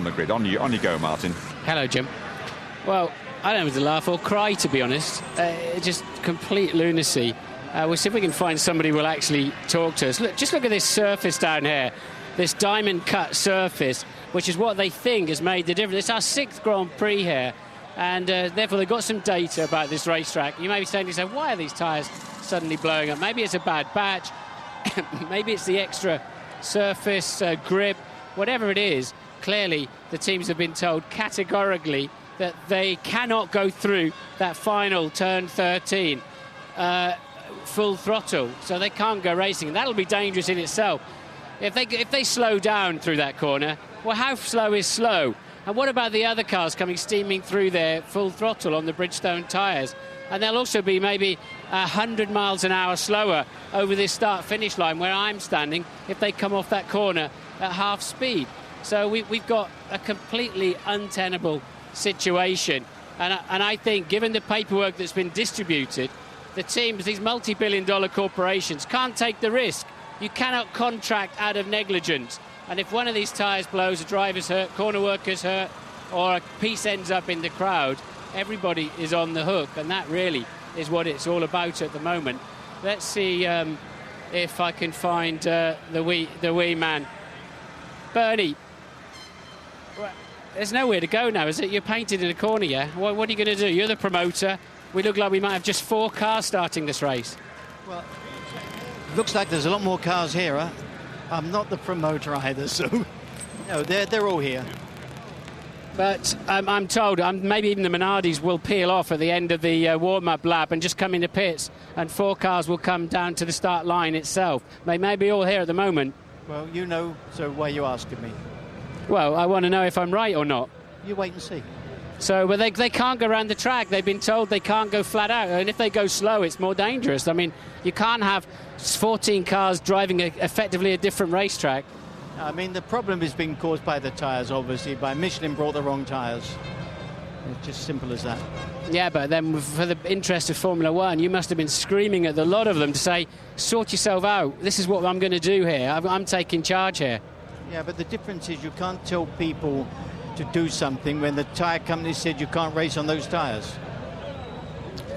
on the grid. On you go, Martin. Hello, Jim. Well, I don't know if to laugh or cry, to be honest. Just complete lunacy. We'll see if we can find somebody who will actually talk to us. Look, just look at this surface down here, this diamond-cut surface, which is what they think has made the difference. It's our 6th Grand Prix here, and therefore they've got some data about this racetrack. You may be saying to yourself, why are these tyres suddenly blowing up? Maybe it's a bad batch. Maybe it's the extra surface grip. Whatever it is, clearly the teams have been told categorically that they cannot go through that final turn 13 full throttle, so they can't go racing, and that'll be dangerous in itself. If they slow down through that corner, well, how slow is slow? And what about the other cars coming steaming through their full throttle on the Bridgestone tyres? And they'll also be maybe 100 miles an hour slower over this start-finish line where I'm standing if they come off that corner at half speed. So we've got a completely untenable situation. And I think, given the paperwork that's been distributed, the teams, these multi-billion-dollar corporations, can't take the risk. You cannot contract out of negligence. And if one of these tyres blows, a driver's hurt, corner worker's hurt, or a piece ends up in the crowd, everybody is on the hook. And that really is what it's all about at the moment. Let's see if I can find the wee man. Bernie, there's nowhere to go now, is it? You're painted in a corner, yeah? What are you going to do? You're the promoter. We look like we might have just 4 cars starting this race. Well, looks like there's a lot more cars here. Huh? I'm not the promoter either, so no, they're all here. But I'm told maybe even the Minardis will peel off at the end of the warm-up lap and just come into pits, and 4 cars will come down to the start line itself. They may be all here at the moment. Well, you know, so why are you asking me? Well, I want to know if I'm right or not. You wait and see. So, but they can't go around the track. They've been told they can't go flat out. And if they go slow, it's more dangerous. I mean, you can't have 14 cars driving effectively a different racetrack. I mean, the problem has been caused by the tyres, obviously, by Michelin brought the wrong tyres. It's just simple as that. Yeah, but then for the interest of Formula One, you must have been screaming at the lot of them to say, sort yourself out. This is what I'm going to do here. I'm taking charge here. Yeah, but the difference is you can't tell people to do something when the tyre company said you can't race on those tyres.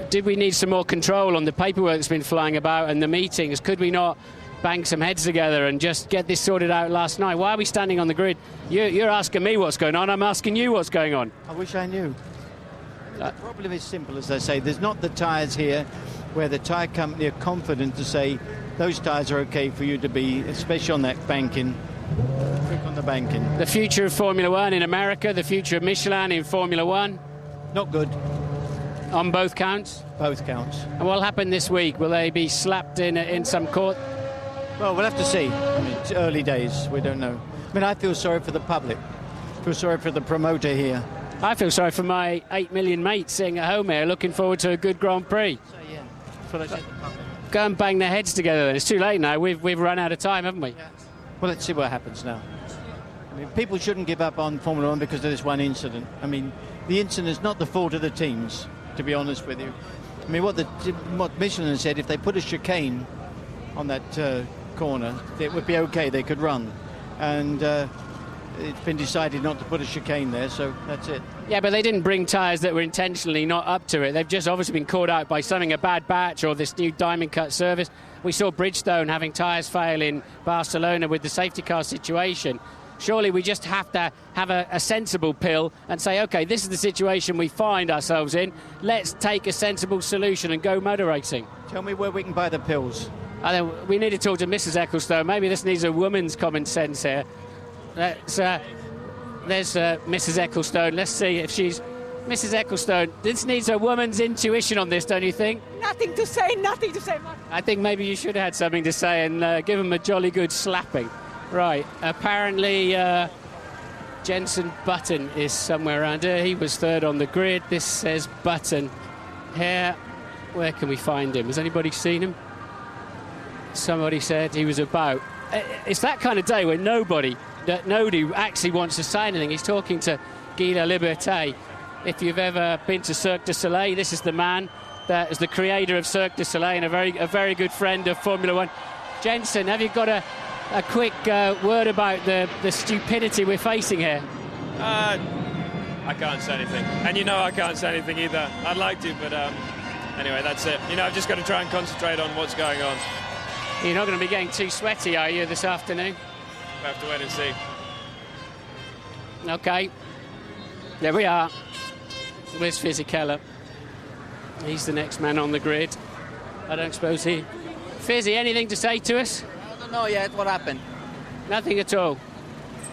Did we need some more control on the paperwork that's been flying about and the meetings? Could we not bang some heads together and just get this sorted out last night? Why are we standing on the grid? You're asking me what's going on. I'm asking you what's going on. I wish I knew. The problem is simple, as I say. There's not the tyres here where the tyre company are confident to say those tyres are okay for you to be, especially on that banking. Quick on the banking. The future of Formula One in America, the future of Michelin in Formula One. Not good. On both counts? Both counts. And what'll happen this week? Will they be slapped in some court? Well, we'll have to see. I mean, it's early days. We don't know. I mean, I feel sorry for the public. I feel sorry for the promoter here. I feel sorry for my 8 million mates sitting at home here looking forward to a good Grand Prix. So, yeah, that's what I said. Go and bang their heads together then. It's too late now. We've run out of time, haven't we? Yeah. Well, let's see what happens now. I mean, people shouldn't give up on Formula One because of this one incident. I mean, the incident is not the fault of the teams, to be honest with you. I mean, what Michelin said, if they put a chicane on that corner, it would be okay. They could run. And it's been decided not to put a chicane there, so that's it. Yeah, but they didn't bring tyres that were intentionally not up to it. They've just obviously been caught out by something, a bad batch or this new diamond cut service. We saw Bridgestone having tyres fail in Barcelona with the safety car situation. Surely we just have to have a sensible pill and say, OK, this is the situation we find ourselves in. Let's take a sensible solution and go motor racing. Tell me where we can buy the pills. We need to talk to Mrs. Ecclestone. Maybe this needs a woman's common sense here. There's Mrs. Ecclestone. Let's see if she's... Mrs. Ecclestone, this needs a woman's intuition on this, don't you think? Nothing to say, nothing to say. I think maybe you should have had something to say and give him a jolly good slapping. Right, apparently Jenson Button is somewhere around here. He was third on the grid. This says Button here. Where can we find him? Has anybody seen him? Somebody said he was about. It's that kind of day where nobody actually wants to say anything. He's talking to Guy Liberté. If you've ever been to Cirque du Soleil, this is the man that is the creator of Cirque du Soleil and a very good friend of Formula One. Jenson, have you got a quick word about the stupidity we're facing here? I can't say anything. And you know I can't say anything either. I'd like to, but anyway, that's it. You know, I've just got to try and concentrate on what's going on. You're not going to be getting too sweaty, are you, this afternoon? We'll have to wait and see. OK. There we are. Where's Fisichella? He's the next man on the grid. I don't suppose he... Fizzy, anything to say to us? I don't know yet what happened. Nothing at all.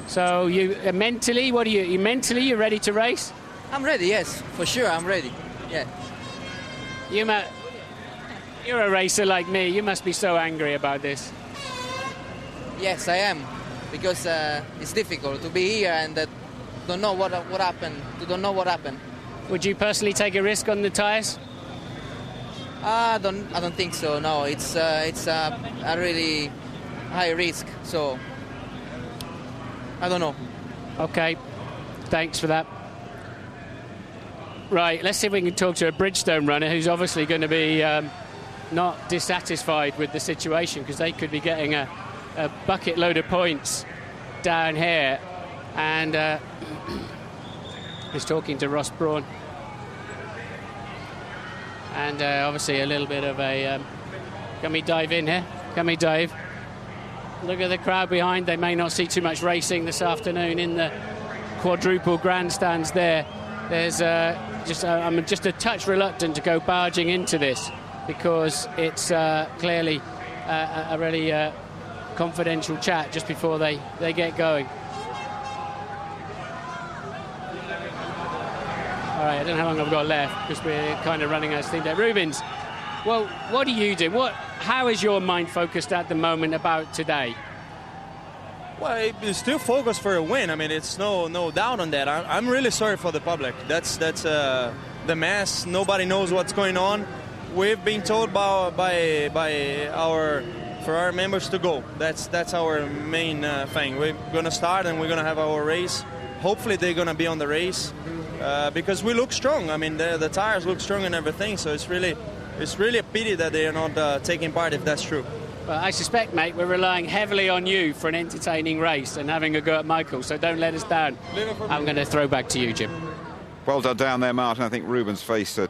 So you mentally, what are you mentally, you're ready to race? I'm ready, yes, for sure, I'm ready. Yeah. You're a racer like me. You must be so angry about this. Yes, I am, because it's difficult to be here and don't know what happened. Don't know what happened. Would you personally take a risk on the tyres? I don't think so. No, it's a really high risk. So I don't know. Okay, thanks for that. Right, let's see if we can talk to a Bridgestone runner who's obviously going to be not dissatisfied with the situation, because they could be getting a bucket load of points down here. And he's talking to Ross Brawn. And obviously a little bit of a... can we dive in here? Can we dive? Look at the crowd behind. They may not see too much racing this afternoon in the quadruple grandstands there. There's I'm just a touch reluctant to go barging into this, because it's clearly a really confidential chat just before they get going. All right, I don't know how long I've got left, because we're kind of running out of steam there. Rubens, well, what do you do? How is your mind focused at the moment about today? Well, it's still focused for a win. I mean, it's no doubt on that. I'm really sorry for the public. That's the mess. Nobody knows what's going on. We've been told by our Ferrari members to go. That's our main thing. We're going to start and we're going to have our race. Hopefully they're going to be on the race because we look strong. I mean, the tires look strong and everything. So it's really a pity that they are not taking part, if that's true. Well, I suspect, mate, we're relying heavily on you for an entertaining race and having a go at Michael, so don't let us down. I'm going to throw back to you, Jim. Well done down there, Martin. I think Rubens faced